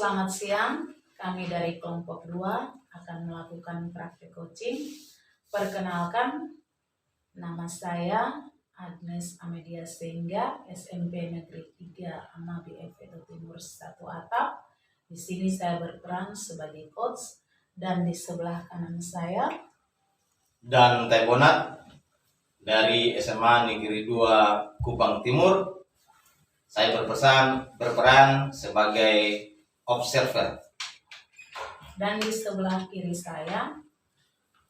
Selamat siang, kami dari kelompok 2 akan melakukan praktik coaching. Perkenalkan, nama saya Agnes Amedia Sehingga, SMP Negeri 3 Amabi FEDO Timur 1 Atap. Di sini saya berperan sebagai coach dan di sebelah kanan saya dan Taibonat dari SMA Negeri 2 Kupang Timur. Saya berperan sebagai observer. Dan di sebelah kiri saya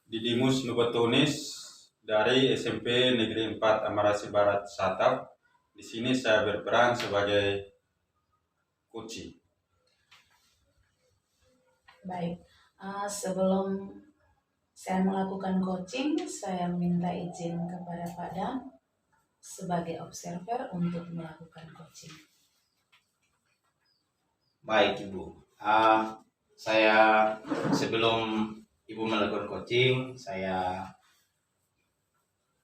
Didimus Nubatunis dari SMP Negeri 4 Amarasi Barat Satap. Di sini saya berperan sebagai coaching. Baik, sebelum saya melakukan coaching, saya minta izin kepada Pak Dan sebagai observer untuk melakukan coaching. Baik Ibu, saya sebelum Ibu melakukan coaching, saya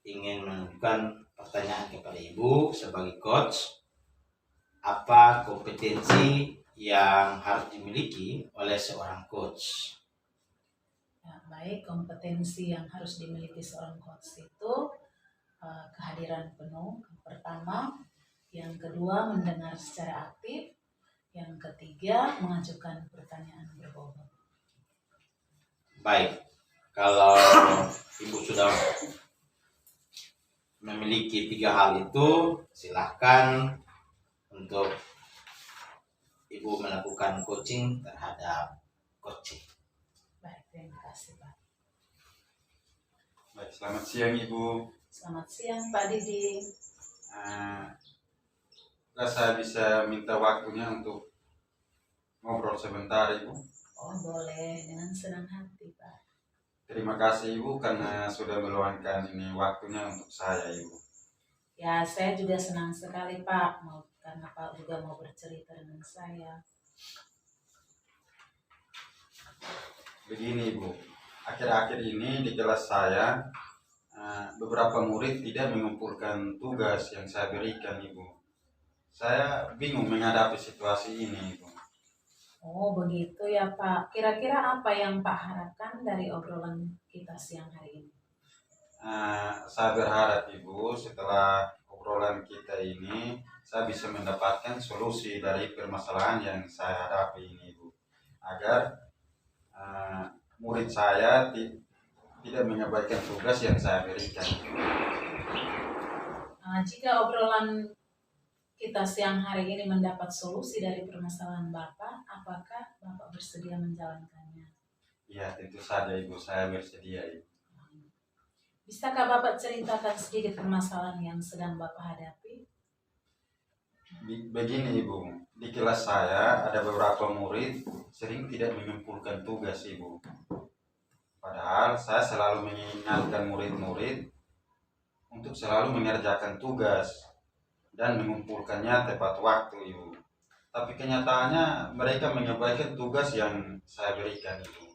ingin mengajukan pertanyaan kepada Ibu sebagai coach. Apa kompetensi yang harus dimiliki oleh seorang coach? Ya, baik, kompetensi yang harus dimiliki seorang coach itu kehadiran penuh, yang pertama. Yang kedua, mendengar secara aktif. Yang ketiga, mengajukan pertanyaan berbobot. Baik, kalau Ibu sudah memiliki 3 hal itu, silahkan untuk Ibu melakukan coaching terhadap coaching. Baik, terima kasih Pak. Baik, selamat siang Ibu. Selamat siang Pak Didi. Saya bisa minta waktunya untuk ngobrol sebentar Ibu? Oh boleh, dengan senang hati Pak. Terima kasih Ibu karena sudah meluangkan ini waktunya untuk saya Ibu. Ya, saya juga senang sekali Pak, karena Pak juga mau bercerita dengan saya. Begini Ibu, akhir-akhir ini di kelas saya beberapa murid tidak mengumpulkan tugas yang saya berikan Ibu. Saya bingung menghadapi situasi ini Ibu. Oh begitu ya Pak, kira-kira apa yang Pak harapkan dari obrolan kita siang hari ini? Saya berharap Ibu setelah obrolan kita ini saya bisa mendapatkan solusi dari permasalahan yang saya hadapi ini Ibu, agar murid saya tidak mengabaikan tugas yang saya berikan. Jika obrolan kita siang hari ini mendapat solusi dari permasalahan Bapak, apakah Bapak bersedia menjalankannya? Ya tentu saja Ibu, saya bersedia Ibu. Bisakah Bapak ceritakan sedikit permasalahan yang sedang Bapak hadapi? Begini Ibu, di kelas saya ada beberapa murid sering tidak mengumpulkan tugas Ibu. Padahal saya selalu mengingatkan murid-murid untuk selalu mengerjakan tugas dan mengumpulkannya tepat waktu Ibu. Tapi kenyataannya mereka mengabaikan tugas yang saya berikan Ibu.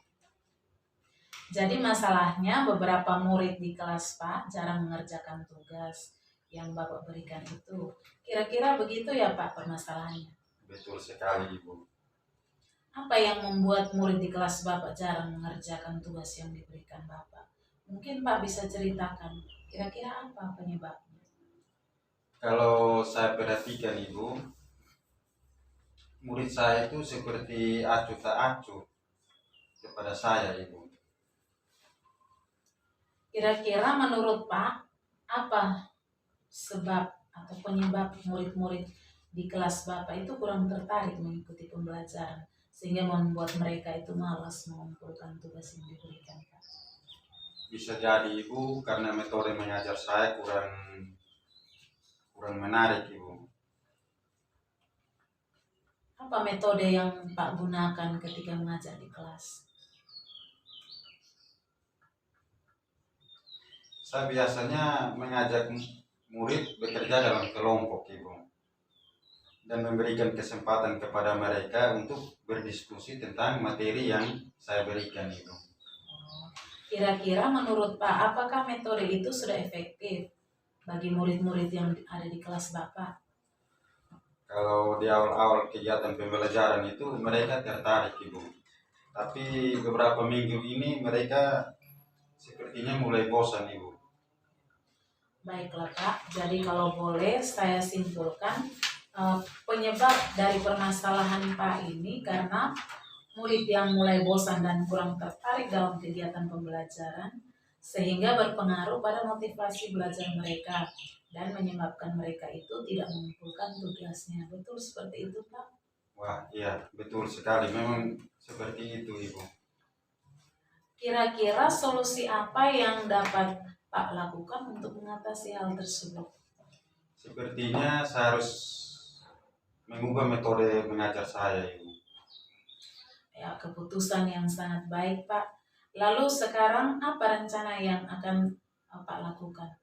Jadi masalahnya beberapa murid di kelas Pak jarang mengerjakan tugas yang Bapak berikan itu. Kira-kira begitu ya Pak permasalahannya? Betul sekali Ibu. Apa yang membuat murid di kelas Bapak jarang mengerjakan tugas yang diberikan Bapak? Mungkin Pak bisa ceritakan, kira-kira apa penyebabnya? Kalau saya perhatikan Ibu, murid saya itu seperti acuh tak acuh kepada saya Ibu. Kira-kira menurut Pak, apa sebab atau penyebab murid-murid di kelas Bapak itu kurang tertarik mengikuti pembelajaran sehingga membuat mereka itu malas mengumpulkan tugas yang diberikan Pak? Bisa jadi Ibu karena metode mengajar saya kurang menarik Ibu. Apa metode yang Pak gunakan ketika mengajar di kelas? Saya biasanya mengajak murid bekerja dalam kelompok Ibu, dan memberikan kesempatan kepada mereka untuk berdiskusi tentang materi yang saya berikan Ibu. Kira-kira menurut Pak, apakah metode itu sudah efektif bagi murid-murid yang ada di kelas Bapak? Kalau di awal-awal kegiatan pembelajaran itu mereka tertarik Ibu. Tapi beberapa minggu ini mereka sepertinya mulai bosan Ibu. Baiklah Pak, jadi kalau boleh saya simpulkan penyebab dari permasalahan Pak ini karena murid yang mulai bosan dan kurang tertarik dalam kegiatan pembelajaran sehingga berpengaruh pada motivasi belajar mereka dan menyebabkan mereka itu tidak mengumpulkan tugasnya. Betul seperti itu Pak? Wah, iya, betul sekali. Memang seperti itu, Ibu. Kira-kira solusi apa yang dapat Pak lakukan untuk mengatasi hal tersebut? Sepertinya saya harus mengubah metode mengajar saya, Ibu. Ya, keputusan yang sangat baik, Pak. Lalu sekarang apa rencana yang akan Pak lakukan?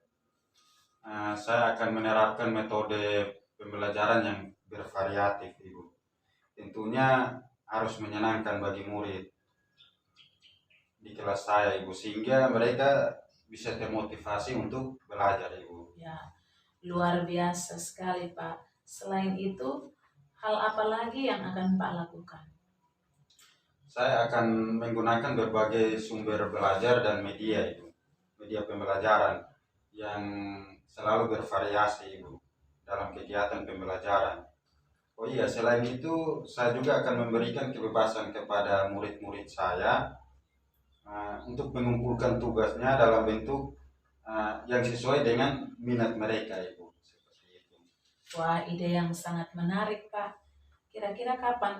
Saya akan menerapkan metode pembelajaran yang bervariatif, Ibu. Tentunya harus menyenangkan bagi murid di kelas saya, Ibu, sehingga mereka bisa termotivasi untuk belajar, Ibu. Ya, luar biasa sekali, Pak. Selain itu, hal apa lagi yang akan Pak lakukan? Saya akan menggunakan berbagai sumber belajar dan media, Ibu. Media pembelajaran yang selalu bervariasi, Ibu, dalam kegiatan pembelajaran. Oh iya, selain itu saya juga akan memberikan kebebasan kepada murid-murid saya untuk mengumpulkan tugasnya dalam bentuk yang sesuai dengan minat mereka, Ibu. Seperti itu. Wah, ide yang sangat menarik, Pak. Kira-kira kapan